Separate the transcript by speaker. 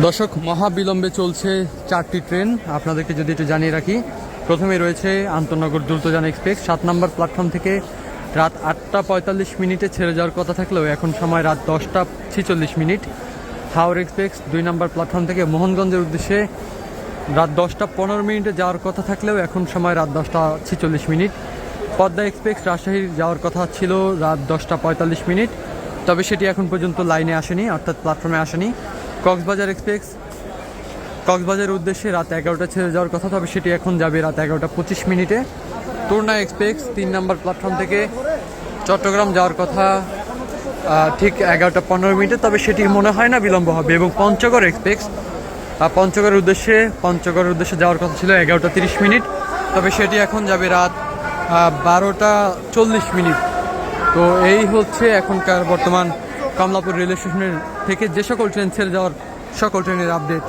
Speaker 1: দর্শক, মহাবিলম্বে চলছে 4টি ট্রেন। আপনাদেরকে যদি একটু জানিয়ে রাখি, প্রথমে রয়েছে আন্তনগর দ্রুতযান এক্সপ্রেস 7 নম্বর প্ল্যাটফর্ম থেকে রাত 8টা 45 মিনিটে ছেড়ে যাওয়ার কথা থাকলেও এখন সময় রাত 10টা 46 মিনিট। হাওড়া এক্সপ্রেস 2 নম্বর প্ল্যাটফর্ম থেকে মোহনগঞ্জের উদ্দেশ্যে রাত 10টা 15 মিনিটে যাওয়ার কথা থাকলেও এখন সময় রাত 10টা 46 মিনিট। পদ্মা এক্সপ্রেস রাজশাহীর যাওয়ার কথা ছিল রাত 10টা 45 মিনিট, তবে সেটি এখন পর্যন্ত লাইনে আসেনি, অর্থাৎ প্ল্যাটফর্মে আসেনি। কক্সবাজার এক্সপ্রেস কক্সবাজারের উদ্দেশ্যে রাত 11টা ছেড়ে যাওয়ার কথা, তবে সেটি এখন যাবে রাত 11টা 25 মিনিটে। তুর্না এক্সপ্রেস 3 নম্বর প্ল্যাটফর্ম থেকে চট্টগ্রাম যাওয়ার কথা ঠিক 11টা 15 মিনিটে, তবে সেটি মনে হয় না বিলম্ব হবে। এবং পঞ্চগড় এক্সপ্রেস পঞ্চগড়ের উদ্দেশ্যে যাওয়ার কথা ছিল 11টা 30 মিনিট, তবে সেটি এখন যাবে রাত 12টা 40 মিনিট। তো এই হচ্ছে এখনকার বর্তমান কমলাপুর রেল স্টেশনের থেকে যে সকল ট্রেন ছেড়ে যাওয়ার সকল ট্রেনের আপডেট।